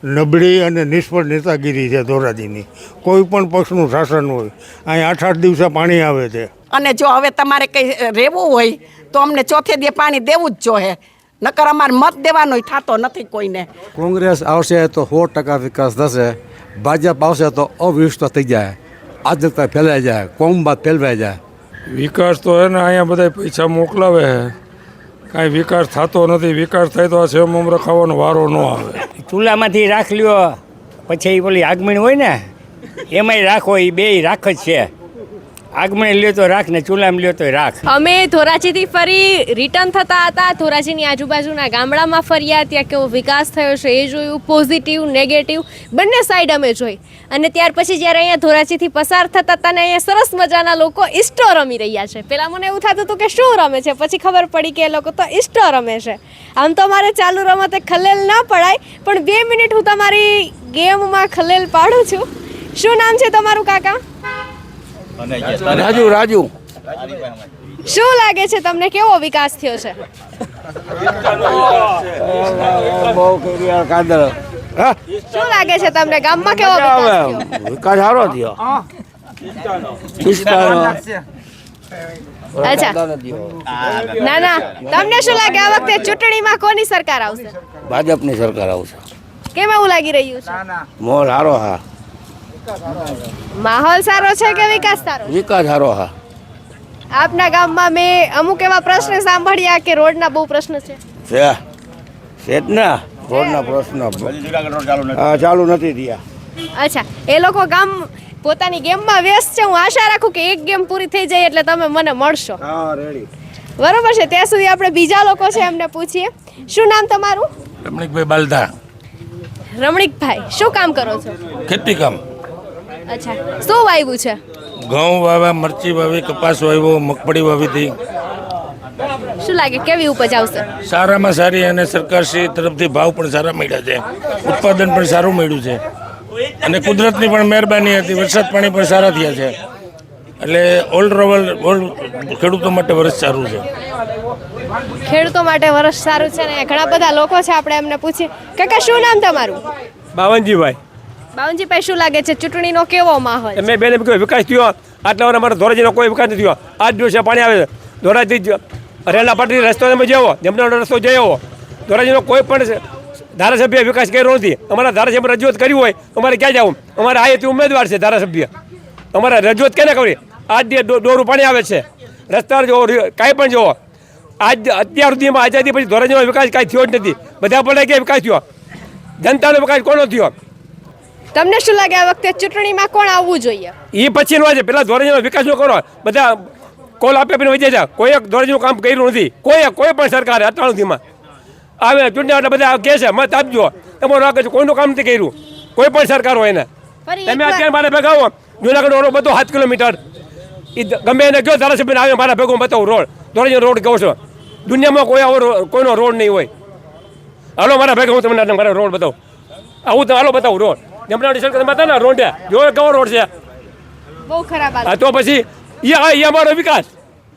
નબળી અને નિષ્ફળ નેતાગીરી છે ધોરાજીની. કોઈ પણ પક્ષનું શાસન હોય અહીં 8-8 દિવસે પાણી આવે છે. અને જો હવે તમારે કંઈ રહેવું હોય તો અમને ચોથે દી પાણી દેવું જ જોઈએ, નકર અમારે મત દેવાનો થતો નથી કોઈને. કોંગ્રેસ આવશે તો 100% વિકાસ થશે, ભાજપ આવશે તો અવિશ્વાસ થઈ જાય, આદતતા ફેલાઈ જાય, કોમબાદ ફેલવાઈ જાય. વિકાસ તો એને અહીંયા બધા પૈસા મોકલાવે છે, કાંઈ વિકાસ થતો નથી. વિકાસ થાય તો આ સેવ મમરા ખાવાનો વારો ન આવે. ચૂલામાંથી રાખ લ્યો, પછી ઓલી આગમણી હોય ને એમાંય રાખો, એ બે રાખ જ છે. આગમણી લ્યો તો રાખ ને ચૂલામાં લ્યો તો રાખ. અમે ધોરાજીથી ફરી રિટર્ન થતા હતા, ધોરાજીની આજુબાજુના ગામડામાં ફર્યા, ત્યાં કેવો વિકાસ થયો છે એ જોયું, પોઝિટિવ નેગેટિવ બંને સાઈડ અમે જોઈ. અને ત્યાર પછી જ્યારે અહીંયા ધોરાજીથી પસાર થતા હતા ને અહીંયા સરસ મજાના લોકો ઇસ્ટો રમી રહ્યા છે. પહેલાં મને એવું થતું હતું કે શું રમે છે, પછી ખબર પડી કે એ લોકો તો ઇસ્ટો રમે છે. આમ તો મારે ચાલુ રમતે ખલેલ ના પડાય, પણ 2 મિનિટ હું તમારી ગેમમાં ખલેલ પાડું છું. શું નામ છે તમારું કાકા? રાજુ શું લાગે છે તમને, કેવો વિકાસ થયો છે? શું લાગે છે તમને, ગામમાં કેવો વિકાસ સારો થયો. અચ્છા, ના ના, તમને શું લાગે આ વખતે ચૂંટણીમાં કોની સરકાર આવશે? ભાજપની સરકાર આવશે. કેમ એવું લાગી રહ્યું છે? મોલ સારો. હા, માહોલ સારો છે કે વિકાસ સારો? વિકાસ સારો. હા, આપના ગામમાં મેં અમુક એવા પ્રશ્ન સાંભળ્યા કે રોડના બહુ પ્રશ્ન છે. છે જ ને, રોડના પ્રશ્ન ચાલુ નથી થયા. અચ્છા, એ લોકો ગામ પોતાની ગેમમાં વ્યસ્ત છે. હું આશા રાખું કે એક ગેમ પૂરી થઈ જાય એટલે તમે મને મળશો. હા, રેડી. બરોબર છે, ત્યાં સુધી આપણે બીજા લોકો છે એમને પૂછીએ. શું નામ તમારું? રમણીકભાઈ બાલદા. રમણીકભાઈ, શું કામ કરો છો? ખેતી કામ. અચ્છા, શું વાવ્યું છે? ઘઉં વાવ્યા, મરચી વાવી, કપાસ વાવ્યો, મગફળી વાવી હતી. શું લાગે કેવી ઉપજ આવશે? સારામાં સારી, અને સરકારશ્રી તરફથી ભાવ પણ સારા મળ્યા છે, ઉત્પાદન પણ સારું મળ્યું છે, અને કુદરતની પણ મહેરબાની હતી, વરસાદ પાણી પણ સારા થયા છે. એટલે ઓલ ખેડૂતો માટે વર્ષ સારું છે. ખેડૂતો માટે વર્ષ સારું છે ને ઘણા બધા લોકો છે, આપણે એમને પૂછીએ. કાકા, શું નામ તમારું? બાવનજીભાઈ. બાવનજીભાઈ, શું લાગે છે ચૂંટણીનો કેવો માહોલ? મેં બેને વિકાસ થયો આટલા વાર, અમારા ધોરાજીનો કોઈ વિકાસ નથી થયો. 8 દિવસે પાણી આવે છે. ધોરાજી રેલા પાટી રસ્તો તમે જવો, જમનાનો રસ્તો જવો, ધોરાજીનો કોઈ પણ ધારાસભ્ય વિકાસ કર્યો નથી. અમારા ધારાસભ્ય રજૂઆત કરી હોય અમારે ક્યાં જવું? અમારે આયથી ઉમેદવાર છે ધારાસભ્ય, અમારે રજૂઆત કેને કરવી? 8 દિવસ ડોરું પાણી આવે છે, રસ્તા જોવો, કાંઈ પણ જોવો. અત્યાર સુધીમાં આઝાદી પછી ધોરાજીનો વિકાસ કાંઈ થયો જ નથી. બધા પડે કે વિકાસ થયો, જનતાનો વિકાસ કોનો થયો? તમને શું લાગે આ વખતે ચૂંટણીમાં કોણ આવવું જોઈએ? એ પછીનો છે, પેલા ધોરાજીનો વિકાસ ન કરો. બધા કોલ આપે પણ વધી જાય. કોઈ એક ધોરાજીનું કામ કર્યું નથી, કોઈ પણ સરકારે અત્યાર સુધીમાં. આવે ચૂંટણી એટલે બધા કહે છે મત આપજો, તમારું આગળ કોઈનું કામ નથી કર્યું, કોઈ પણ સરકાર હોય ને. તમે અત્યારે મારે ભેગા આવો, જુનાગઢ રોડ બધો 7 કિલોમીટર, એ ગમે એને કયો ધારાસભ્ય આવે મારા ભેગો બતાવું રોડ, ધોરાજીનો રોડ કહો છો. દુનિયામાં કોઈનો રોડ નહીં હોય. હાલો મારા ભેગા, હું તમને મારા રોડ બતાવું. આવું તો હાલો બતાવું રોડ. જમનાની સરકાર બતાવે ને રોડ, જો કેવો રોડ છે, બહુ ખરાબ. તો પછી એ અમારો વિકાસ,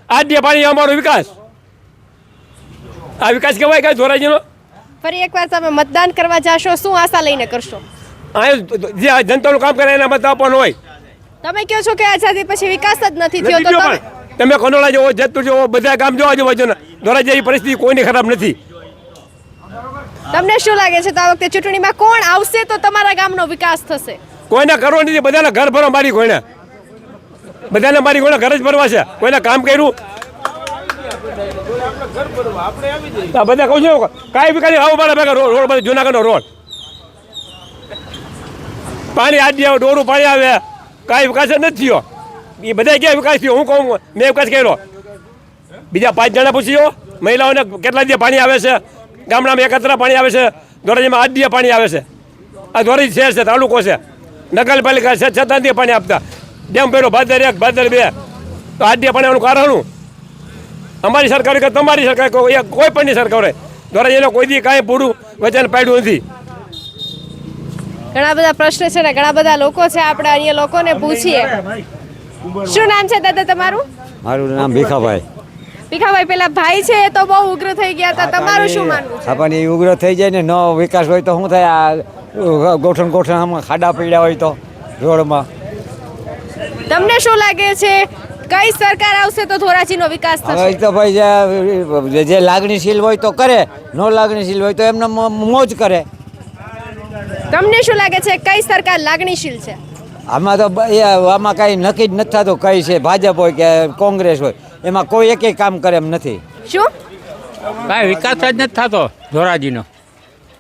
આ દે પાણી અમારો વિકાસ. આ વિકાસ કહેવાય કાંઈ ધોરાજીનો? ફરી એકવાર તમે મતદાન કરવા જાશો, શું આશા લઈને કરશો? જે જનતાનું કામ કરે એના મત આપવાનો હોય. તમે કહો છો કે આઝાદી પછી વિકાસ જ નથી થયો, તો તમે કનોલા જવો, જેતપુર જવો, બધા ગામ જવા આજુબાજુના, ધોરાજી જેવી પરિસ્થિતિ કોઈની ખરાબ નથી. તમને શું લાગે છે તો આ વખતે ચૂંટણીમાં કોણ આવશે તો તમારા ગામનો વિકાસ થશે? કોઈને કરવો નથી, બધાને ઘર ભરવા મારી, કોઈને બધાને મારી, કોઈને ઘર જ ભરવા છે. કોઈને કામ કર્યું બધા કહું છું કાંઈ વિકાસ આવો મારા ભેગા રોડ બધે જુનાગઢનો રોડ, પાણી આજ આવે, ડોરું પાણી આવે, કાંઈ વિકાસ જ નથી થયો. એ બધા ક્યાં વિકાસ થયો? હું કહું મેં વિકાસ કર્યો. બીજા 5 જણા પૂછ્યો, મહિલાઓને કેટલા દિવસ પાણી આવે છે, ગામડામાં એકત્ર પાણી આવે છે, ધોરાજીમાં 8 દિવસ પાણી આવે છે. આ ધોરાજી શહેર છે, તાલુકો છે, નગરપાલિકા છે, 7 દિવસ પાણી આપતા. ડેમ ભર્યો ભાદર 1 ભાદર 2, તો 8 દિવસ પાણી આવવાનું કારણ અમારી સરકાર કે તમારી સરકાર, કોઈ પણની સરકાર હોય, ધોરાજીનો કોઈ દી કાંઈ પૂરું વચન પાડ્યું નથી. ઘણા બધા પ્રશ્ન છે ને ઘણા બધા લોકો છે, આપણે અહીંયા લોકોને પૂછીએ. શું નામ છે દાદા તમારું? મારું નામ ભીખાભાઈ. ભીખાભાઈ, પેલા ભાઈ છે એ તો બહુ ઉગ્ર થઈ ગયા હતા, તમારું શું માનવું છે? આપણને ઉગ્ર થઈ જાય ને, નો વિકાસ હોય તો શું થાય? ગોઠણ આમાં ખાડા પડ્યા હોય તો રોડમાં. તમને શું લાગે છે કઈ સરકાર આવશે તો ધોરાજીનો વિકાસ હવે થશે? તો ભાઈ જે લાગણીશીલ હોય તો કરે, નો લાગણીશીલ હોય તો એમને મોજ કરે. તમને શું લાગે છે કઈ સરકાર લાગણીશીલ છે? આમાં તો આમાં કાંઈ નક્કી જ નથી થતું કઈ છે, ભાજપ હોય કે કોંગ્રેસ હોય, એમાં કોઈ એકેય કામ કરે એમ નથી. શું કાંઈ વિકાસ જ નથી થતો ધોરાજીનો.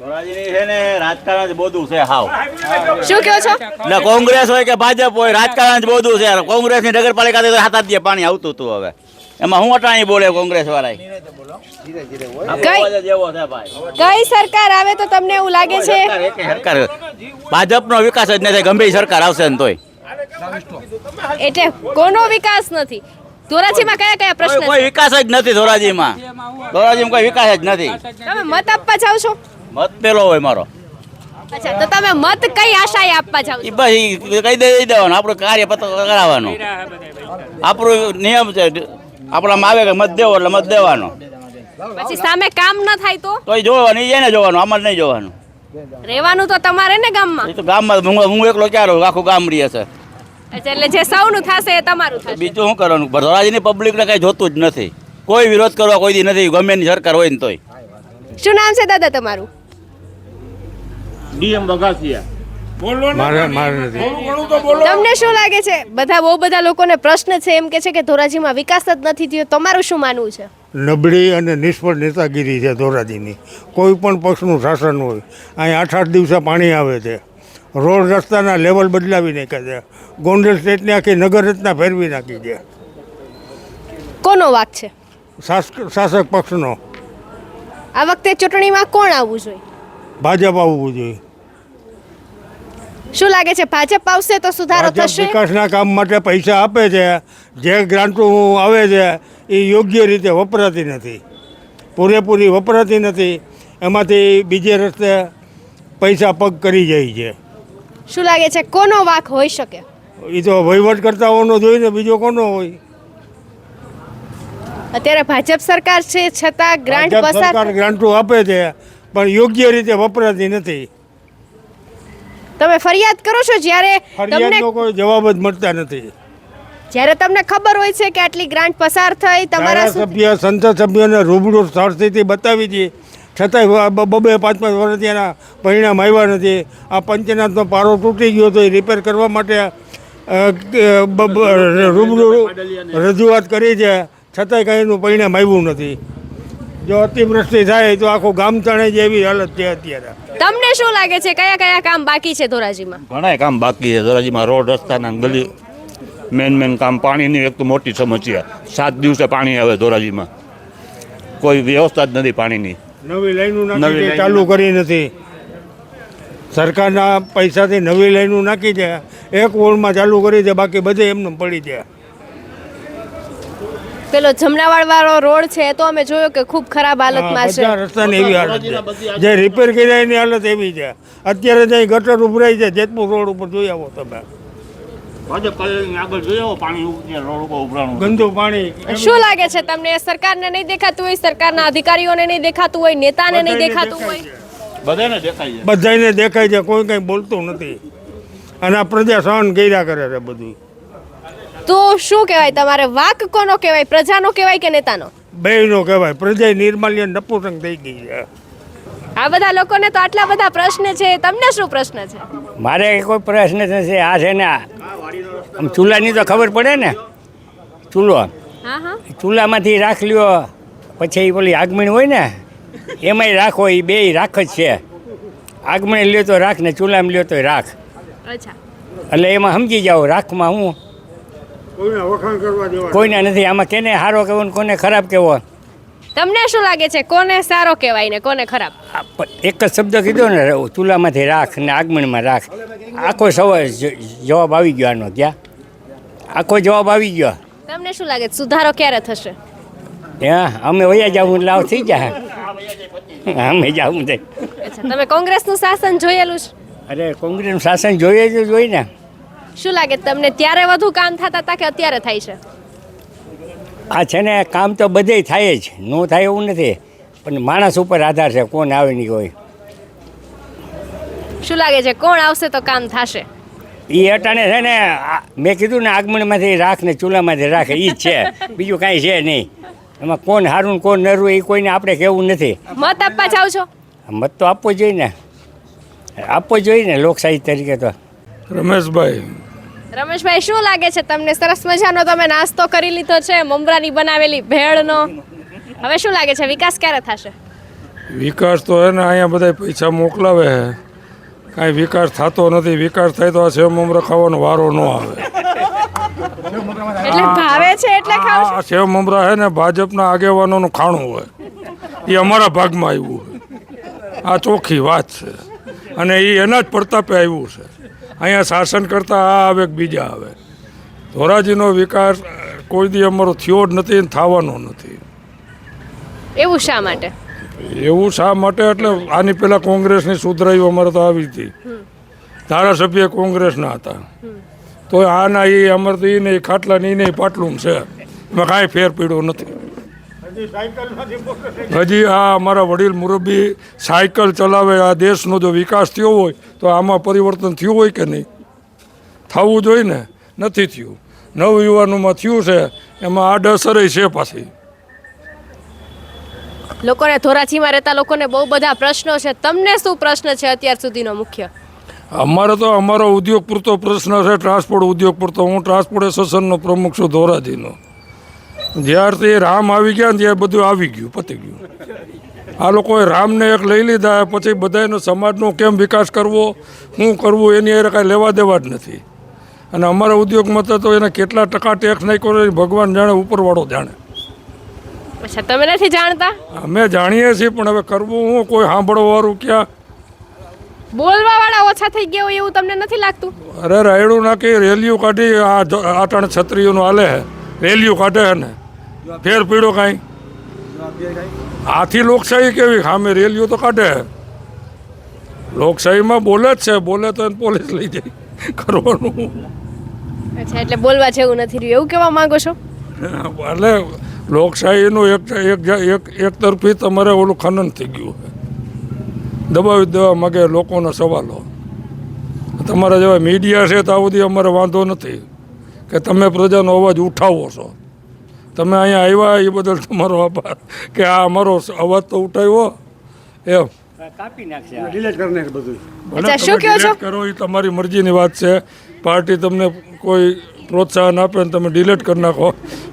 ધોરાજીની છે ને રાજકારણ જ બધું છે હાવ. શું કહો છો? એટલે કોંગ્રેસ હોય કે ભાજપ હોય, રાજકારણ જ બધું છે. કોંગ્રેસની નગરપાલિકા તો હાથ હાથ પાણી આવતું હતું. હવે એમાં હું અટાણી બોલે કોંગ્રેસ વાળા કઈ સરકાર આવે તો તમને એવું લાગે છે? સરકાર ભાજપનો વિકાસ જ નથી, ગંભીર સરકાર આવશે ને તોય એટલે કોનો વિકાસ નથી? ધોરાજીમાં કયા કયા પ્રશ્ન કોઈ છે? વિકાસ જ નથી ધોરાજીમાં. ધોરાજીમાં કોઈ વિકાસ જ નથી. તમે મત આપવા જાવ છો? મત પેલો હોય મારો. અચ્છા, તો તમે મત કઈ આશાએ આપવા જાવ એ છો? બસ કહી દઈ દેવાનું, આપણું કાર્ય પત્ર કરાવવાનું. આપણું નિયમ છે, આપણામાં આવે કે મત દેવો એટલે મત દેવાનો. પછી સામે કામ ન થાય તો તોય જોવાનું, એને જોવાનું, આમાં નહીં જોવાનું. રહેવાનું તો તમારે ને ગામમાં. એ તો ગામમાં હું એકલો ક્યાં રહું, આખું ગામ રહે છે. અચ્છા, એટલે જે સૌનું થશે એ તમારું થશે. બીજું શું કરવાનું? ધોરાજીની પબ્લિકને કઈ જોતું જ નથી. કોઈ વિરોધ કરવા કોઈ દી નથી, ગમે એની સરકાર હોય ને તોય. શું નામ છે દાદા તમારું? ડીએમ બગાસિયા. બોલો ને. મારે નથી. થોડું ઘણું તો બોલો. તમને શું લાગે છે? બહુ બધા લોકોને પ્રશ્ન છે, એમ કે છે કે ધોરાજીમાં વિકાસ જ નથી થયો. તમારું શું માનવું છે? નબળી અને નિષ્ફળ નેતાગીરી છે ધોરાજીની. કોઈ પણ પક્ષનું શાસન હોય, અહીં 8-8 દિવસે પાણી આવે છે, રોડ રસ્તાના લેવલ બદલાવી નાખ્યા છે, ગોંડલ સ્ટેટની આખી નગર રચના ફેરવી નાખી છે કોનો વાક છે? શાસક પક્ષનો. આ વખતે ચૂંટણીમાં કોણ આવવું જોઈએ? ભાજપ આવવું જોઈએ. શું લાગે છે ભાજપ આવશે તો સુધારો ભાજપ થશે? વિકાસના કામ માટે પૈસા આપે છે, જે ગ્રાન્ટો આવે છે એ યોગ્ય રીતે વપરાતી નથી, પૂરેપૂરી વપરાતી નથી. એમાંથી બીજે રસ્તે પૈસા પગ કરી જાય છે. શું લાગે છે કોનો વાક હોઈ શકે? એ તો વહીવટકર્તાઓનો જોઈએ ને, બીજો કોનો હોય? અત્યારે ભાજપ સરકાર છે છતાં ગ્રાન્ટ ભાજપ પસાર સરકાર ગ્રાન્ટો આપે છે પણ યોગ્ય રીતે વપરાતી નથી. તમે ફરિયાદ કરો છો જ્યારે તમને ફરિયાદનો કોઈ જવાબ જ મળતા નથી. જ્યારે તમને ખબર હોય છે કે આટલી ગ્રાન્ટ પસાર થઈ તમારા ધારાસભ્ય સંસદ સભ્યોને રૂબરૂ સ્થળ સ્થિતિ બતાવી હતી, છતાંય 2-5 વર્ષથી એના પરિણામ આવ્યા નથી. આ પંચનાથનો પારો તૂટી ગયો તો એ રિપેર કરવા માટે રૂબરૂ રજૂઆત કરી છે, છતાંય કંઈ એનું પરિણામ આવ્યું નથી. જો અતિવૃષ્ટિ થાય તો આખું ગામ તણાઈ જાય એવી હાલત છે અત્યારે. તમને શું લાગે છે કયા કયા કામ બાકી છે ધોરાજીમાં? ઘણા કામ બાકી છે ધોરાજીમાં. રોડ રસ્તાના ગલી મેન કામ. પાણીની એક તો મોટી સમસ્યા. 7 દિવસે પાણી આવે ધોરાજીમાં, કોઈ વ્યવસ્થા જ નથી પાણીની. નવી લાઈનો નાખી છે, ચાલુ કરી નથી. સરકારના પૈસાથી નવી લાઈનો નાખી છે, એક વોર્ડમાં ચાલુ કરી છે, બાકી બધે એમને પડી છે. પેલો જમનાવાડ વાળો રોડ છે તો અમે જોયો કે ખૂબ ખરાબ હાલતમાં છે. બધા રસ્તાની એવી હાલત છે, જે રિપેર કર્યા એની હાલત એવી છે. અત્યારે ત્યાં ગટર ઉભરાય છે, જેતપુર રોડ ઉપર જોઈ આવો તમે, આગળ જોયો પાણી રોડ ઉપર ઉભરાણું. ગંદુ પાણી. શું લાગે છે તમને? સરકારને નહીં દેખાતું હોય, સરકારના અધિકારીઓને નહીં દેખાતું હોય, નેતાને નહીં દેખાતું હોય? બધાને દેખાય છે. બધાને દેખાય છે, કોઈ કંઈ બોલતું નથી. અને આ પ્રજા સહન કર્યા કરે છે બધું. તો શું કહેવાય તમારે? વાક કોનો કહેવાય? પ્રજાનો કહેવાય કે નેતાનો? બેયનો કહેવાય. પ્રજા નિર્માલ્ય નપુસંગ થઈ ગઈ છે. આ બધા લોકોને તો આટલા બધા પ્રશ્ન છે, તમને શું પ્રશ્ન છે? મારે કોઈ પ્રશ્ન નથી. આ છે ને આમ ચૂલાની તો ખબર પડે ને. ચૂલો, હા હા, ચૂલામાંથી રાખ લ્યો, પછી એ પેલી આગમણ હોય ને એમાંય રાખો, એ બેય રાખ જ છે. આગમણ લ્યો તો રાખ ને ચૂલામાં લ્યો તો રાખ. અચ્છા, એટલે એમાં સમજી જાઓ રાખમાં હું કોઈના વખાણ કરવા દેવા કોઈના નથી. આમાં કેને સારો કહેવો ને કોને ખરાબ કહેવો? તમને શું લાગે છે કોને સારો કહેવાય ને કોને ખરાબ? એક જ શબ્દ કીધો ને, ચૂલામાંથી રાખ ને આગમણમાં રાખ. આખો જવાબ આવી ગયો આનો. ક્યાં આખો જવાબ આવી ગયો. તમને શું લાગે સુધારો ક્યારે થશે? ત્યાં અમે વયા જાવું લાવ થઈ જાય. અમે જાવું છે. અચ્છા, તમે કોંગ્રેસનું શાસન જોયેલું છે? અરે કોંગ્રેસનું શાસન જોઈએ જ જોઈ ને. શું લાગે તમને ત્યારે વધુ કામ થતા હતા કે અત્યારે થાય છે? આ છે ને કામ તો બધે થાય જ, ન થાય એવું નથી, પણ માણસ ઉપર આધાર છે, કોણ આવે નહીં કોઈ. શું લાગે છે કોણ આવશે તો કામ થશે? એ અટાણે છે ને મેં કીધું ને આગમનમાંથી રાખ ને ચૂલામાંથી રાખે એ જ છે, બીજું કાંઈ છે નહીં. એમાં કોણ સારું ને કોણ નરવું એ કોઈને આપણે કહેવું નથી. મત આપવા જાવ છો? મત તો આપવો જોઈએ ને લોકશાહી તરીકે તો. રમેશભાઈ શું લાગે છે તમને? સરસ મજાનો તમે નાસ્તો કરી લીધો છે, મમરાની બનાવેલી ભેળનો. હવે શું લાગે છે વિકાસ ક્યારે થશે? વિકાસ તો એને અહીંયા બધા પૈસા મોકલાવે છે, કાંઈ વિકાસ થતો નથી. વિકાસ થાય તો આ સેવ મમરા ખાવાનો વારો ન આવે. એટલે ભાવે છે એટલે ખાવ છો? આ સેવ મમરા છે ને ભાજપના આગેવાનોનું ખાણું હોય, એ અમારા ભાગમાં આવ્યું હોય. આ ચોખ્ખી વાત છે, અને એ એના જ પ્રતાપે આવ્યું છે. અહીંયા શાસન કરતાં આ આવે કે બીજા આવે. ધોરાજીનો વિકાસ કોઈ દી અમારો થયો જ નથી ને થવાનો નથી. એવું શા માટે? એવું શા માટે એટલે આની પહેલાં કોંગ્રેસની સુધરાઈઓ અમારે તો આવી હતી, ધારાસભ્ય કોંગ્રેસના હતા. તો આના એ અમારે તો એ નહીં ખાટલા ને એ નહીં પાટલું છે, એમાં કાંઈ ફેર પીડ્યો નથી. હજી આ અમારા વડીલ મુરબ્બી સાયકલ ચલાવે. આ દેશનો જો વિકાસ થયો હોય તો આમાં પરિવર્તન થયું હોય કે નહીં? થવું જોઈએ ને, નથી થયું. નવયુવાનોમાં થયું છે, એમાં આડઅસર છે પાછી. લોકોને ધોરાજીમાં રહેતા લોકોને બહુ બધા પ્રશ્નો છે. તમને શું પ્રશ્ન છે અત્યાર સુધીનો મુખ્ય? અમારે તો અમારો ઉદ્યોગ પૂરતો પ્રશ્ન છે, ટ્રાન્સપોર્ટ ઉદ્યોગ પૂરતો. હું ટ્રાન્સપોર્ટ એસોસિએશનનો પ્રમુખ છું ધોરાજીનો. જ્યારથી રામ આવી ગયા ને ત્યાં બધું આવી ગયું, પતી ગયું. આ લોકોએ રામને એક લઈ લીધા, પછી બધાનો સમાજનો કેમ વિકાસ કરવો, શું કરવું, એની એ કાંઈ લેવા દેવા જ નથી. અને અમારા ઉદ્યોગમાં તો એને કેટલા ટકા ટેક્સ નાખ્યો ભગવાન જાણે, ઉપરવાળો જાણે. અચ્છા, તમે નથી જાણતા? અમે જાણીએ છીએ, પણ હવે કરવું હું? કોઈ સાંભળવાવાળું ક્યાં? બોલવા વાળા ઓછા થઈ ગયા હોય એવું તમને નથી લાગતું? અરે રાયડું નાખી રેલીઓ કાઢી. આ આટાણ છત્રીઓનું હાલે રેલીઓ કાઢે ને ફેર પીડો કાંઈ? આથી લોકશાહી કેવી? સામે રેલીઓ તો કાઢે. લોકશાહીમાં બોલે જ છે, બોલે તો એને પોલીસ લઈ જાય. કરવાનું. અચ્છા, એટલે બોલવા જેવું નથી રહ્યું એવું કહેવા માંગો છો? એટલે લોકશાહીનું એક તરફી તમારે ઓલું ખનન થઈ ગયું છે. દબાવી દેવા માગે લોકોના સવાલો. તમારા જેવા મીડિયા છે તો આ બધી અમારે વાંધો નથી કે તમે પ્રજાનો અવાજ ઉઠાવો છો. તમે અહીંયા આવ્યા એ બદલ તમારો આભાર કે આ અમારો અવાજ તો ઉઠાવ્યો. એમ કાપી નાખશે. અચ્છા, શું કહો છો? કરો એ તમારી મરજીની વાત છે. પાર્ટી તમને કોઈ પ્રોત્સાહન આપે ને તમે ડિલીટ કરી નાખો,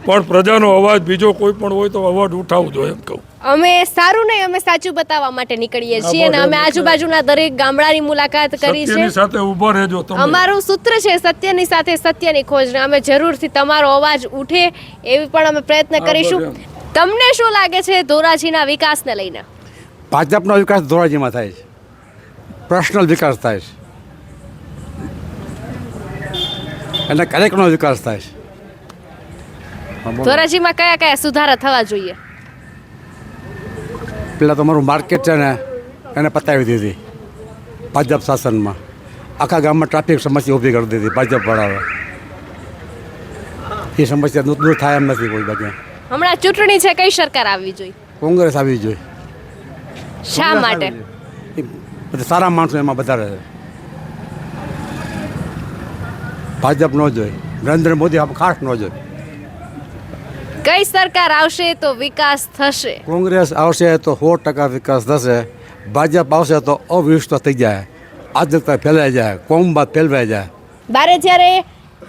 પણ પ્રજાનો અવાજ બીજો કોઈ પણ હોય તો અવાજ ઉઠાવવો જોઈએ એમ કહું. અમે સારું નહીં, અમે સાચું બતાવવા માટે નીકળીએ છીએ અને અમે આજુબાજુના દરેક ગામડાની મુલાકાત કરી છે. સત્યની સાથે ઊભા રહેજો તમે. અમારું સૂત્ર છે સત્યની સાથે સત્યની ખોજ, ને અમે જરૂરથી તમારો અવાજ ઉઠે એવી પણ અમે પ્રયત્ન કરીશું. તમને શું લાગે છે ધોરાજીના વિકાસને લઈને? ભાજપનો વિકાસ ધોરાજીમાં થાય છે, પર્સનલ વિકાસ થાય છે, અને કાર્યક્રમનો વિકાસ થાય છે. ધોરાજીમાં કયા કયા સુધારા થવા જોઈએ? પેલા તો અમારું માર્કેટ છે ને એને પતાવી દીધી ભાજપ શાસનમાં. આખા ગામમાં ટ્રાફિક સમસ્યા ઊભી કરી દીધી ભાજપવાળાએ. એ સમસ્યા દૂર થાય એમ નથી કોઈ બાજુ. હમણાં ચૂંટણી છે, કઈ સરકાર આવવી જોઈએ? કોંગ્રેસ આવવી જોઈએ. શા માટે? બધા સારા માણસો એમાં વધારે છે. ભાજપ ન જોઈએ, નરેન્દ્ર મોદી ખાસ ન જોઈએ. કઈ સરકાર આવશે તો વિકાસ થશે? કોંગ્રેસ આવશે તો 100% વિકાસ થશે. ભાજપ આવશે તો અવિશ્વાસ થઈ જાય, આદતતા ફેલાઈ જાય, કોમબાદ ફેલવાઈ જાય. બારે જ્યારે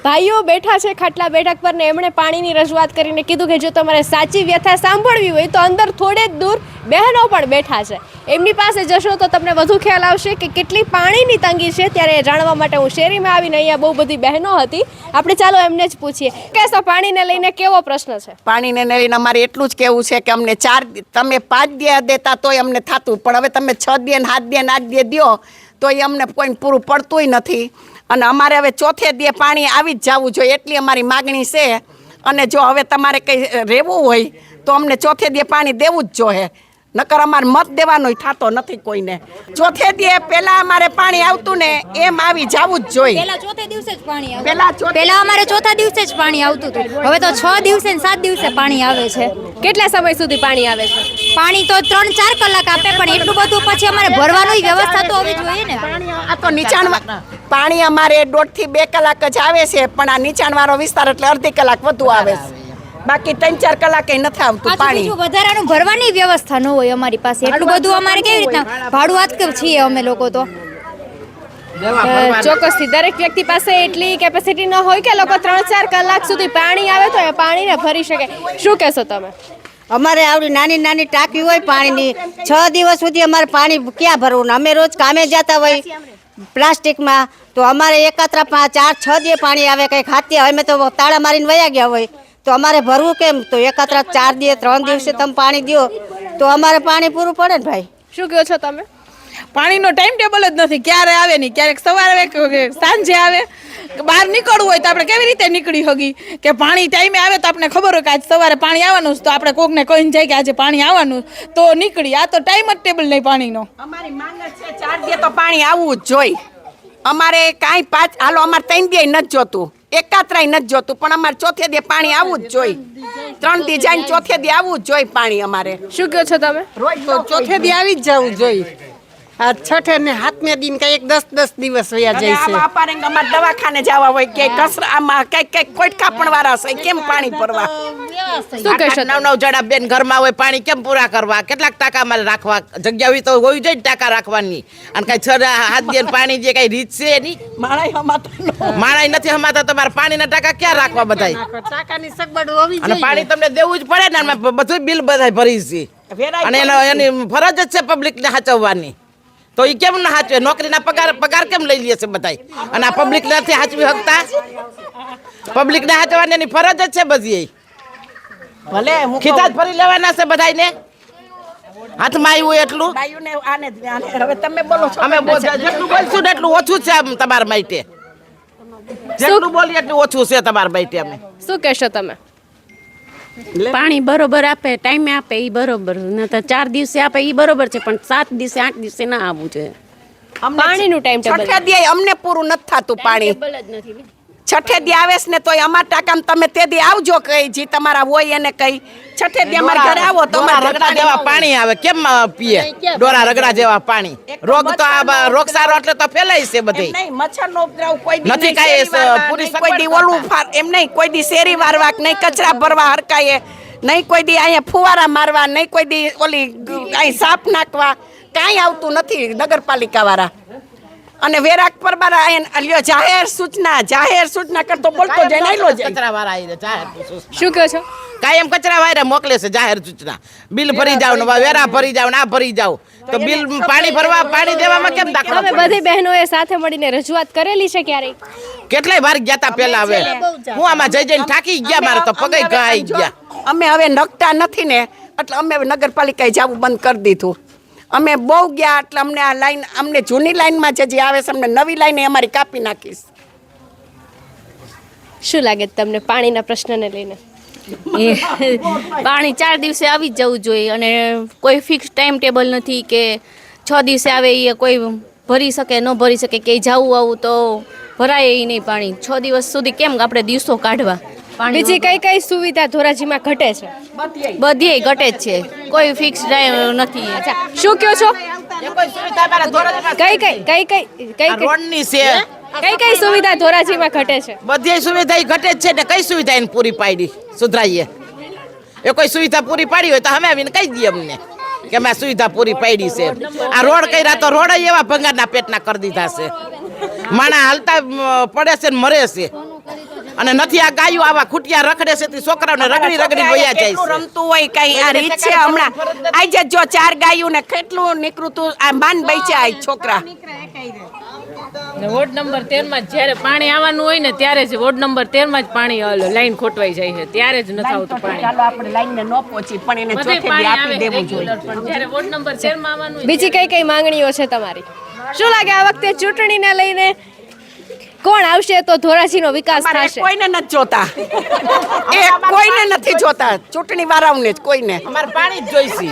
ભાઈઓ બેઠા છે ખાટલા બેઠક પર ને એમણે પાણીની રજૂઆત કરીને કીધું કે જો તમારે સાચી વ્યથા સાંભળવી હોય તો અંદર થોડે જ દૂર બહેનો પણ બેઠા છે. એમની પાસે જશો તો તમને વધુ ખ્યાલ આવશે કે કેટલી પાણીની તંગી છે. ત્યારે જાણવા માટે હું શેરીમાં આવીને અહીંયા બહુ બધી બહેનો હતી. આપણે ચાલો એમને જ પૂછીએ કે પાણીને લઈને કેવો પ્રશ્ન છે? પાણીને લઈને અમારે એટલું જ કહેવું છે કે અમને 4 તમે 5 દે દેતા તોય અમને થતું, પણ હવે તમે 6 દે 7 દે 8 દે દો તોય અમને કોઈ પૂરું પડતુંય નથી. અને અમારે હવે 4થે દે પાણી આવી જ જવું જોઈએ એટલી અમારી માગણી છે. અને જો હવે તમારે કંઈ રહેવું હોય તો અમને 4થે દે પાણી દેવું જ જોઈએ, નકર અમારે મત દેવાનો થતો નથી કોઈને. ચોથે દી પેલા અમારે પાણી આવતું ને એમ આવી જવું જ જોઈએ. પેલા ચોથે દિવસે જ પાણી આવતું. પેલા અમારે ચોથા દિવસે જ પાણી આવતું હતું. હવે તો 6 દિવસે ને 7 દિવસે પાણી આવે છે. કેટલા સમય સુધી પાણી આવે છે? પાણી તો 3-4 કલાક આપે, પણ એટલું બધું પછી અમારે ભરવાની વ્યવસ્થા તો હોવી જોઈએ ને. આ તો નીચાણ પાણી અમારે 1.5 થી 2 કલાક જ આવે છે, પણ આ નીચાણવાળો વિસ્તાર એટલે અડધી કલાક વધુ આવે છે. બાકી 3-4 કલાકે નથી આવતું પાણી. બીજું વધારાનું ભરવાની વ્યવસ્થા ન હોય અમારી પાસે. એટલું બધું અમારે કેવી રીતના ભાડું હાથ કે છીએ અમે લોકો તો. ચોક્કસથી દરેક વ્યક્તિ પાસે એટલી કેપેસિટી ન હોય કે લોકો 3-4 કલાક સુધી પાણી આવે તો એ પાણીને ભરી શકે. શું કહેશો તમે? અમારે આવડી નાની નાની ટાંકી હોય પાણીની, 6 દિવસ સુધી અમારે પાણી ક્યાં ભરવું? અમે રોજ કામે જતા હોય પ્લાસ્ટિકમાં, તો અમારે એકાત્રા 4-6 દિવસ પાણી આવે, કંઈક હાથી અમે તો તાળા મારીને વયા ગયા હોય, તો અમારે ભરવું કેમ? તો એકાત્રા 4 દિવસ 3 દિવસે તમે પાણી દો તો અમારે પાણી પૂરું પડે ને ભાઈ. શું કહો છો તમે? પાણીનો ટાઈમ ટેબલ જ નથી. ક્યારે આવે નહીં, ક્યારેક સવારે આવે, સાંજે આવે. બહાર નીકળવું હોય તો આપણે કેવી રીતે નીકળી હગી કે પાણી ટાઈમે આવે તો આપણે ખબર હોય કે આજ સવારે પાણી આવવાનું છે, તો આપણે કોકને કહીને જાય કે આજે પાણી આવવાનું તો નીકળી. આ તો ટાઈમ જ ટેબલ નહીં પાણીનો. અમારી માંગ છે 4 દી તો પાણી આવવું જ જોઈએ. અમારે કાંઈ 5 હાલો અમારે 3 દી નથી જોતું, એકાત્રાય નથી જોતું, પણ અમારે ચોથે દી પાણી આવવું જ જોઈએ. 3 દી જઈને ચોથે દી આવવું જ જોઈએ પાણી અમારે. શું કહો છો તમે? રોજ ચોથે દી આવી જ જવું જોઈએ. આ છઠે ને 7મે દિન કઈ 10-10 દિવસ વયા જાય છે. અમારે દવાખાને જવા હોય કે કસરા આમાં કઈ કોઈ કાપણ વાળા છે, કેમ પાણી ભરવા? શું કહેશો? 9 જણા બેન ઘરમાં હોય, પાણી કેમ પૂરા કરવા? કેટલાક ટાંકા મારે રાખવા જગ્યા હોય તો હોવી જોઈએ ટાંકા રાખવાની. અને કઈ 6-7 દિન પાણી જે કઈ રીત છે એની માણાઈ નથી હમાતા. તમારે પાણીના ટાંકા ક્યાં રાખવા બધાય? ટાંકાની સગવડ હોવી અને પાણી તમને દેવું જ પડે ને. અમે બધું બિલ બધા ભરી છે, અને એની ફરજ જ છે પબ્લિકને સાચવવાની. તો એ કેમ ના સાચવે? નોકરીના પગાર કેમ લઈ લે છે બધાય? અને આ પબ્લિક નથી સાચવી શકતા. પબ્લિકને સાચવવાની એની ફરજ જ છે બધી. ભલે ખીચા જ ફરી લેવાના છે બધાને હાથમાં આવ્યું એટલું. હવે તમે બોલો છો. અમે જેટલું બોલશું ને એટલું ઓછું છે તમારા માટે. જેટલું બોલીએ એટલું ઓછું છે તમારા માટે. અમે શું કહેશો તમે? પાણી બરોબર આપે, ટાઈમે આપે એ બરોબર, ન તો 4 દિવસે આપે એ બરોબર છે, પણ 7 દિવસે 8 દિવસે ના આવવું જોઈએ. પાણીનું ટાઈમ ટેબલ છઠ્ઠા દી અમને પૂરું નથી થતું પાણી. છઠ્ઠે દી આવે છે ને તોય અમારા ટાંકામાં તમે તે દી આવજો, કઈ જી તમારા હોય એને કઈ. છઠ્ઠે દી અમારા ઘરે આવો તો અમારા રગડા જેવા પાણી આવે, કેમ પીએ? ડોરા રગડા જેવા પાણી. રોગ તો આ રોગસારો એટલે તો ફેલાય છે બધે. નહીં, મચ્છરનો ઉપદ્રવ કોઈ દી નથી કાંઈ પૂરી કોઈ દી ઓલું એમ નહીં, કોઈ દી શેરી વારવા, નહીં કચરા ભરવા હરકાયે, નહીં કોઈ દી અહીંયા ફુવારા મારવા, નહીં કોઈ દી ઓલી કાંઈ સાપ નાખવા, કાંઈ આવતું નથી નગરપાલિકા વાળા. અને વેરાક પરબારા લ્યો જાહેર સૂચના કરતો બોલતો જાય નાઈલો જાય. કચરા વાળા આવીને જાહેર શું કહો છો? કાયમ કચરા વાળા મોકલે છે જાહેર સૂચના. બિલ ભરી જાવ ને વેરા ભરી જાવ ને આ ભરી જાવ, તો બિલ પાણી ભરવા પાણી દેવામાં કેમ દાખલો? તમે બધી બહેનોએ સાથે મળીને રજૂઆત કરેલી છે ક્યારેય? કેટલાય વાર ગયા તા પેલા. હવે હું આમાં જઈને થાકી ગયા, મારે તો પગે ઘાઈ ગયા. અમે હવે નખતા નથી ને એટલે અમે નગરપાલિકાએ જવું બંધ કરી દીધું. અમે બહુ ગયા એટલે અમને આ લાઈન, અમને જૂની લાઈનમાં જે આવે છે, અમને નવી લાઈન અમારી કાપી નાખીશ. શું લાગે તમને પાણીના પ્રશ્નને લઈને? પાણી 4 દિવસે આવી જ જવું જોઈએ, અને કોઈ ફિક્સ ટાઈમ ટેબલ નથી કે 6 દિવસે આવે એ કોઈ ભરી શકે ન ભરી શકે, કે જવું આવું તો ભરાય એ નહીં પાણી. 6 દિવસ સુધી કેમ આપણે દિવસો કાઢવા? બીજી કઈ સુવિધા ધોરાજીમાં ઘટે છે? બધી ઘટે જ છે, કોઈ ફિક્સ ટાઈમ નથી. શું કહો છો? કોઈ સુવિધા અમારા ધોરાજીમાં કઈ રોડની છે. કઈ સુવિધા ધોરાજીમાં ઘટે છે? બધી સુવિધા ઈ ઘટે જ છે ને. કઈ સુવિધા એને પૂરી પાડી સુધરાઈએ? એ કોઈ સુવિધા પૂરી પાડી હોય તો અમે આવીને કહી દઈએ અમને કે અમે સુવિધા પૂરી પાડી છે. આ રોડ કર્યા તો રોડ એવા ભંગારના પેટના કરી દીધા છે. માણા હાલતા પડે છે ને મરે છે. અને નથી આ ગાયું આવા ખૂટિયા રખડે છે તે છોકરાઓને રગડી વયા જાય છે. રમતું હોય કઈ આ રીત છે. હમણાં આજે જો 4 ગાયું ને કેટલું નીકળતું આ માન બચ્યા આ છોકરા. વોર્ડ નંબર 13 માં જ્યારે પાણી આવવાનું હોય ને ત્યારે જ વોર્ડ નંબર 13 માં જ પાણી લાઈન ખોટવાઈ જાય છે, ત્યારે જ નથી આવતું પાણી. ચાલો આપણે લાઈન ને ન પહોંચી પણ એને ચોથે દી આપી દેવું જોઈએ. જ્યારે વોર્ડ નંબર 13 માં આવવાનું બીજી કઈ માંગણીઓ છે તમારી? શું લાગે આ વખતે ચૂંટણીને લઈને કોણ આવશે તો ધોરાજીનો વિકાસ અમારે થશે? કોઈને નથી જોતા એ કોઈને નથી જોતા ચૂંટણી વાળાઓને જ કોઈને અમારે પાણી જ જોઈશે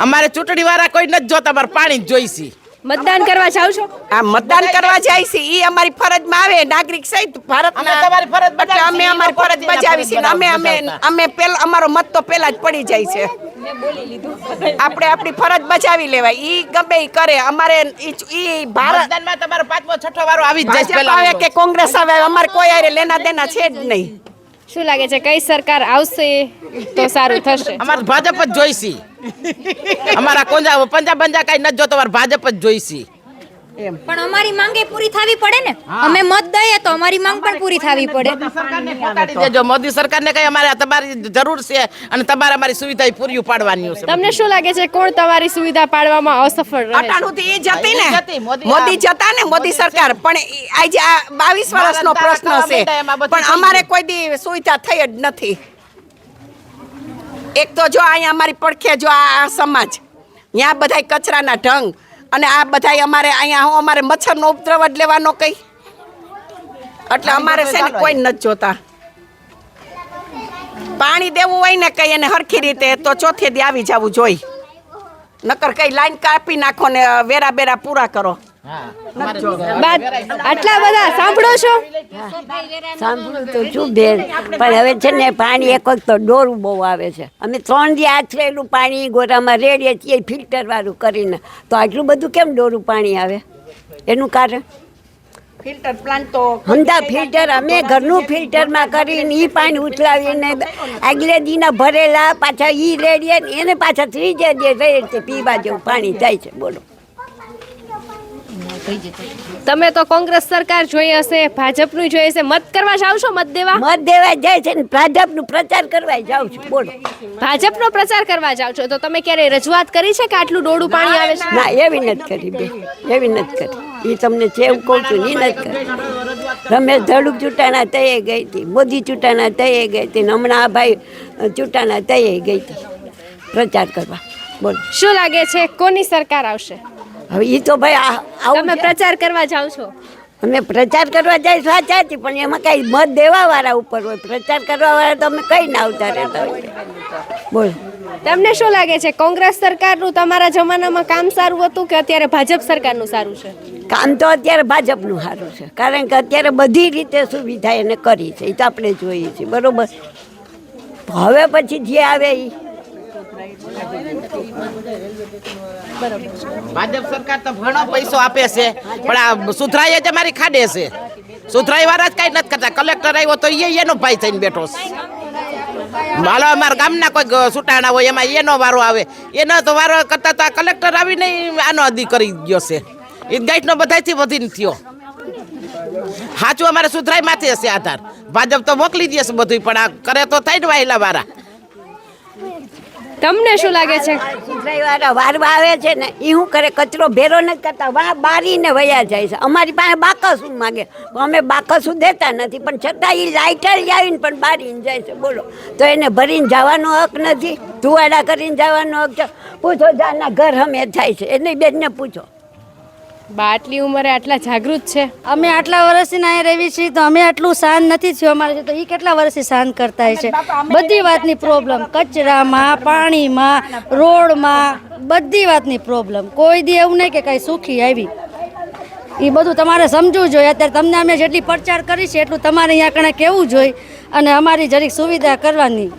અમારે ચૂંટણી વાળા કોઈ નથી જોતા અમારે પાણી જ જોઈશે મતદાન કરવા જાવ છો? આ મતદાન કરવા જાય છે ઈ અમારી ફરજમાં આવે નાગરિક સહિત ભારતના તમારી ફરજ એટલે અમે અમારી ફરજ બજાવી છે ને અમે પેલા અમારો મત તો પેલા જ પડી જાય છે આપણે આપણી ફરજ બજાવી લેવાય ઈ ગમે ઈ કરે અમારે ઈ ભારત મતદાનમાં તમારો 5મો 6ઠો વારો આવી જ જાય ભાજપ પહેલા આવે કે કોંગ્રેસ આવે અમારે કોઈ હારે લેના દેના છે જ નહીં શું લાગે છે કઈ સરકાર આવશે તો સારું થશે? અમારે ભાજપ જ જોઈશે અમારા પંજાબ બંજા કઈ નથી જોતો અમારે ભાજપ જ જોઈશે પણ અમારી માંગે પૂરી થવી પડે ને. અમે મત દઈએ તો અમારી માંગ પણ પૂરી થવી પડે. પહોંચાડી દેજો મોદી સરકારને કઈ અમારે તમારી જરૂર છે અને તમારે અમારી સુવિધા પૂરી પાડવાની છે. તમને શું લાગે છે કોણ તમારી સુવિધા પાડવામાં અસફળ રહે છે? અટાણુંથી એ જતી ને મોદી જતા ને મોદી સરકાર પણ આજે આ 22 વર્ષનો પ્રશ્ન છે પણ અમારે કોઈ દી સુવિધા થઈ જ નથી. એક તો જો અહીંયા અમારી પડખે જો આ સમાજ ત્યાં બધાય કચરાના ઢંગ અને આ બધાય અમારે અહીંયા હું અમારે મચ્છરનો ઉપદ્રવ જ લેવાનો કઈ એટલે અમારે છે ને કોઈ નથી જોતા. પાણી દેવું હોય ને કઈ એને હરખી રીતે તો ચોથે દી આવી જવું જોઈએ નકર કઈ લાઈન કાપી નાખો ને વેરા બેરા પૂરા કરો. આટલા બધા સાંભળો છો? સાંભળું તો શું બેન પણ હવે છે ને પાણી એક વખત તો ડોરું બહુ આવે છે. અમે 3 દી આછરેલું પાણી ગોરામાં રેડીએ છીએ ફિલ્ટર વાળું કરીને તો આટલું બધું કેમ ડોરું પાણી આવે એનું કારણ ફિલ્ટર પ્લાન્ટ તો હમદા ફિલ્ટર અમે ઘરનું ફિલ્ટરમાં કરીને એ પાણી ઉથલાવીને આગલે દીના ભરેલા પાછા એ રેડીએ એને પાછા ત્રીજે દે રેડ પીવા જેવું પાણી થાય છે. બોલો તમે તો કોંગ્રેસ સરકાર જોઈ હશે ભાજપનું જોઈ હશે મત કરવા જાવ છો? મત દેવા જાય છે ને ભાજપનું પ્રચાર કરવા જાઉં છું. બોલો ભાજપનો પ્રચાર કરવા જાવ છો તો તમે ક્યારે રજૂઆત કરી છે કે આટલું ડોળું પાણી આવે છે? ના એવી નથી કરી બે એવી નથી કરી. એ તમને છે એવું કહું છું એ નથી કરી. રમેશ ધડુક ચૂંટાણા તયે ગઈ હતી મોદી ચૂંટાણા તયે ગઈ હતી ને હમણાં આ ભાઈ ચૂંટાણા તયે ગઈ હતી પ્રચાર કરવા. બોલો શું લાગે છે કોની સરકાર આવશે? હવે એ તો ભાઈ તમે પ્રચાર કરવા જાવ છો? અમે પ્રચાર કરવા જાય સાચા હતી પણ એમાં કઈ મત દેવા વાળા ઉપર હોય પ્રચાર કરવા વાળા તો અમે કઈ ના આવતા રહેતા હોય. બોલો તમને શું લાગે છે કોંગ્રેસ સરકારનું તમારા જમાનામાં કામ સારું હતું કે અત્યારે ભાજપ સરકારનું સારું છે? કામ તો અત્યારે ભાજપનું સારું છે કારણ કે અત્યારે બધી રીતે સુવિધા એને કરી છે એ તો આપણે જોઈએ છીએ. બરોબર હવે પછી જે આવે એ ભાજપ સરકાર તો ઘણો પૈસો આપે છે પણ આ સુધરાઈ જ અમારી ખાડે છે. સુધરાઈ વાળા જ કઈ નથી કરતા. કલેક્ટર આવ્યો તો એનો ભાઈ થઈને બેઠો છે. હાલો અમારા ગામના કોઈ સુટાણા હોય એમાં એનો વારો આવે એનો તો વારો કરતા તો આ કલેક્ટર આવીને આનો અધી કરી ગયો છે. એ ગાઈટનો બધાથી વધીને થયો. સાચું અમારે સુધરાઈ માથે હશે આધાર. ભાજપ તો મોકલી દે છે બધું પણ આ કરે તો થાય ને વાહેલા વાળા. તમને શું લાગે છે? વાળા વારવા આવે છે ને એ શું કરે કચરો ભેરો નથી કરતા વાહ બારીને વયા જાય છે. અમારી પાસે બાકસું માગે અમે બાકસું દેતા નથી પણ છતાં એ લાઇટર આવીને પણ બારીને જાય છે. બોલો તો એને ભરીને જવાનો હક નથી? ધુવાડા કરીને જવાનો હક છે? પૂછો જાના ઘર અમે થાય છે એને બેનને પૂછો. આટલી ઉંમરે આટલા જાગૃત છે. અમે આટલા વર્ષથી અહીંયા રહેવી છીએ તો અમે આટલું સહન નથી થયું અમારે તો એ કેટલા વર્ષથી સહન કરતા હોય છે. બધી વાતની પ્રોબ્લેમ કચરામાં પાણીમાં રોડમાં બધી વાતની પ્રોબ્લેમ. કોઈ દી એવું નહીં કે કાંઈ સુખી આવી. એ બધું તમારે સમજવું જોઈએ. અત્યારે તમને અમે જેટલી પ્રચાર કરી છે એટલું તમારે અહીંયા કણે કહેવું જોઈએ અને અમારી જરીક સુવિધા કરવાની.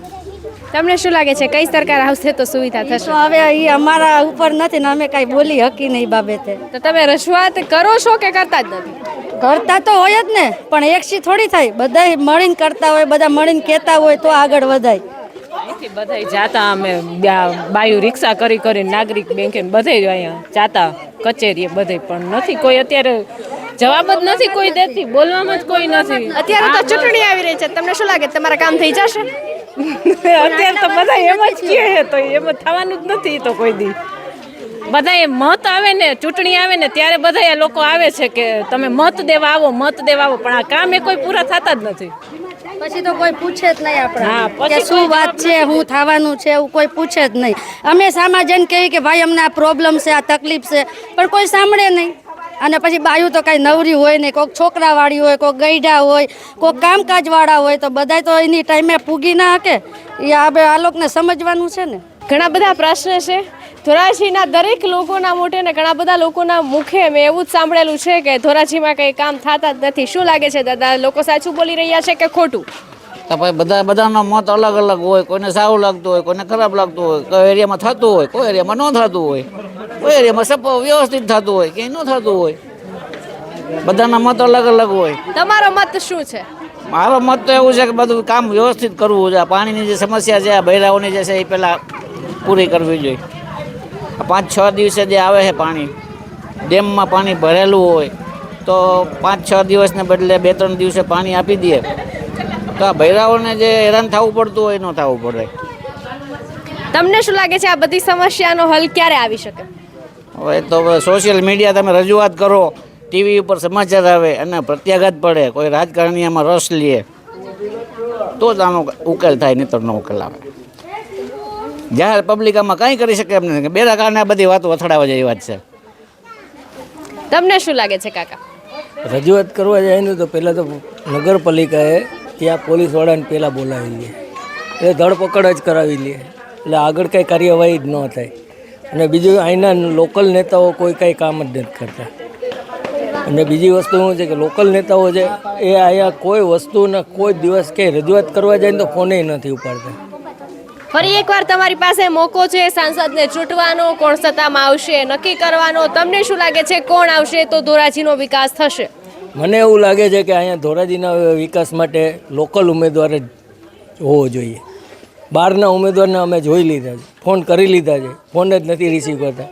તમને શું લાગે છે કઈ સરકાર આવશે તો સુવિધા થશે? તો હવે એ અમારા ઉપર નથી ને અમે કાંઈ બોલી હકી નહીં બાબતે. તો તમે રજૂઆત કરો છો કે કરતા જ નથી? કરતા તો હોય જ ને પણ એકસી થોડી થાય. બધા મળીને કરતા હોય બધા મળીને કહેતા હોય તો આગળ વધાય. બધા જાતા અમે બાયુ રિક્ષા કરી કરી નાગરિક બેંકે બધે અહીંયા જાતા કચેરીએ બધે પણ નથી કોઈ અત્યારે જવાબ જ નથી કોઈ દેતી. બોલવામાં જ કોઈ નથી. અત્યારે તો ચૂંટણી આવી રહી છે તમને શું લાગે તમારા કામ થઈ જશે? અત્યારે તો બધા એમ જ કહે તો એમ થવાનું જ નથી. તો કોઈ દી બધા મત આવે ને ચૂંટણી આવે ને ત્યારે બધા લોકો આવે છે કે તમે મત દેવા આવો પણ આ કામ એ કોઈ પૂરા થતા જ નથી. પછી તો કોઈ પૂછે જ નહીં આપણે કે શું વાત છે શું થવાનું છે એવું કોઈ પૂછે જ નહીં. અમે સામાજન કહીએ કે ભાઈ અમને આ પ્રોબ્લેમ છે આ તકલીફ છે પણ કોઈ સાંભળે નહીં. અને પછી બાયું તો કાંઈ નવરી હોય નહીં, કોઈક છોકરાવાળી હોય, કોઈક ગઈઢા હોય, કોઈક કામકાજવાળા હોય, તો બધાય તો એની ટાઈમે પૂગી ના શકે. એ આ લોકોને સમજવાનું છે ને. ઘણા બધા પ્રશ્ન છે ધોરાજીના દરેક લોકોના મોઢે ને ઘણા બધા લોકોના મુખે મેં એવું જ સાંભળેલું છે કે ધોરાજીમાં કંઈ કામ થતા જ નથી. શું લાગે છે દાદા, લોકો સાચું બોલી રહ્યા છે કે ખોટું? તો ભાઈ બધાનો મત અલગ અલગ હોય. કોઈને સારું લાગતું હોય, કોઈને ખરાબ લાગતું હોય. કોઈ એરિયામાં થતું હોય, કોઈ એરિયામાં ન થતું હોય, કોઈ એરિયામાં વ્યવસ્થિત થતું હોય, કે ન થતું હોય. બધાના મત અલગ અલગ હોય. તમારો મત શું છે? મારો મત તો એવું છે કે બધું કામ વ્યવસ્થિત કરવું જોઈએ. પાણીની જે સમસ્યા છે, બૈરાઓની જે છે એ પહેલાં પૂરી કરવી જોઈએ. 5-6 દિવસે જે આવે છે પાણી, ડેમમાં પાણી ભરેલું હોય તો 5-6 દિવસને બદલે 2-3 દિવસે પાણી આપી દે તો આ બૈરાઓને જે હેરાન થવું પડતું હોય ન થવું પડે. તમને શું લાગે છે આ બધી સમસ્યાનો હલ ક્યારે આવી શકે? હવે તો સોશિયલ મીડિયા તમે રજૂઆત કરો, ટીવી ઉપર સમાચાર આવે અને પ્રત્યાઘાત પડે, કોઈ રાજકારણી આમાં રસ લે તો જ આનો ઉકેલ થાય, નહીં તો ન ઉકેલ આવે. જાહેર પબ્લિક આમાં કાંઈ કરી શકે એમ નથી. બેરા કારણે આ બધી વાતો અથડાવા જેવી વાત છે. તમને શું લાગે છે કાકા? રજૂઆત કરવા જાય ને તો પહેલાં તો નગરપાલિકાએ ત્યાં પોલીસવાળાને પહેલાં બોલાવી લે, એ ધરપકડ જ કરાવી લે, એટલે આગળ કંઈ કાર્યવાહી જ ન થાય. અને બીજું અહીંના લોકલ નેતાઓ કોઈ કાંઈ કામ જ નથી કરતા. અને બીજી વસ્તુ શું છે કે લોકલ નેતાઓ છે એ અહીંયા કોઈ વસ્તુને કોઈ દિવસ ક્યાંય રજૂઆત કરવા જાય ને તો ફોને નથી ઉપાડતા. ફરી એકવાર તમારી પાસે મોકો છે સાંસદને ચૂંટવાનો, કોણ સત્તામાં આવશે નક્કી કરવાનો. તમને શું લાગે છે કોણ આવશે તો ધોરાજીનો વિકાસ થશે? મને એવું લાગે છે કે અહીંયા ધોરાજીના વિકાસ માટે લોકલ ઉમેદવાર જ હોવો જોઈએ. બહારના ઉમેદવારને અમે જોઈ લીધા છે, ફોન કરી લીધા છે, ફોન જ નથી રિસીવ કરતા.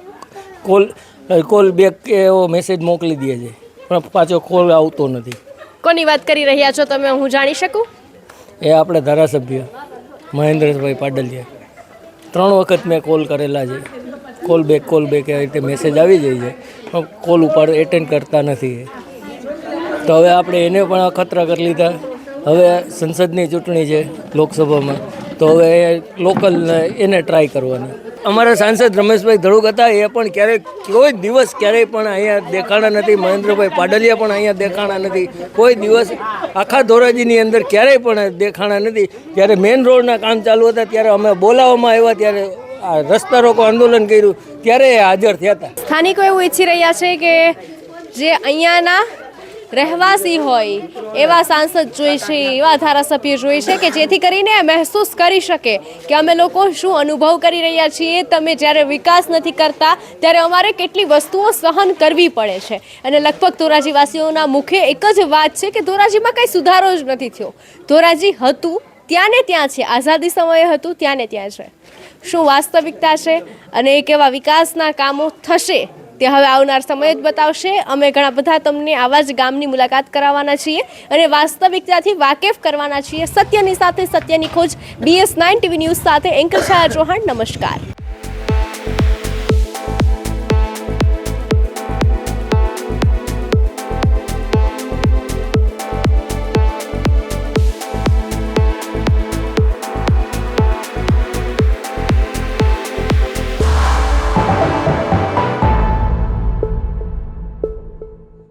કોલ બેક એવો મેસેજ મોકલી દે છે પણ પાછો કોલ આવતો નથી. કોની વાત કરી રહ્યા છો તમે, હું જાણી શકું? એ આપણે ધારાસભ્ય મહેન્દ્રભાઈ પાડલિયા. 3 વખત મેં કોલ કરેલા છે. કોલ બેક એ રીતે મેસેજ આવી જાય છે પણ કોલ એટેન્ડ કરતા નથી. તો હવે આપણે એને પણ અખતરા કરી લીધા. હવે સંસદની ચૂંટણી છે લોકસભામાં, તો હવે લોકલ એને ટ્રાય કરવાની. અમારા સાંસદ રમેશભાઈ ધડુક હતા, એ પણ કોઈ દિવસ ક્યારેય પણ અહીંયા દેખાણા નથી. મહેન્દ્રભાઈ પાડલિયા પણ અહીંયા દેખાણા નથી. કોઈ દિવસ આખા ધોરાજીની અંદર ક્યારેય પણ દેખાણા નથી. જ્યારે મેઇન રોડના કામ ચાલુ હતા ત્યારે અમે બોલાવવામાં આવ્યા, ત્યારે આ રસ્તા રોકો આંદોલન કર્યું ત્યારે એ હાજર થયા હતા. સ્થાનિકો એવું ઈચ્છી રહ્યા છે કે જે અહીંયાના રહેવાસી હોય એવા સાંસદ જોઈશે, એવા ધારાસભ્ય જોઈશે કે જેથી કરીને મહેસૂસ કરી શકે કે અમે લોકો શું અનુભવ કરી રહ્યા છીએ. તમે જ્યારે વિકાસ નથી કરતા ત્યારે અમારે કેટલી વસ્તુઓ સહન કરવી પડે છે. અને લગભગ ધોરાજીવાસીઓના મુખે એક જ વાત છે કે ધોરાજીમાં કંઈ સુધારો જ નથી થયો. ધોરાજી હતું ત્યાં ને ત્યાં છે, આઝાદી સમયે હતું ત્યાં ને ત્યાં છે. શું વાસ્તવિકતા છે અને એ કેવા વિકાસના કામો થશે તે હવે આવનાર સમય જ બતાવશે. અમે ઘણા બધા તમને આવા જ ગામની મુલાકાત કરાવવાના છીએ અને વાસ્તવિકતાથી વાકેફ કરવાના છીએ. સત્યની સાથે સત્યની ખોજ. BS9 TV ન્યૂઝ સાથે એન્કર છાયા ચૌહાણ. નમસ્કાર.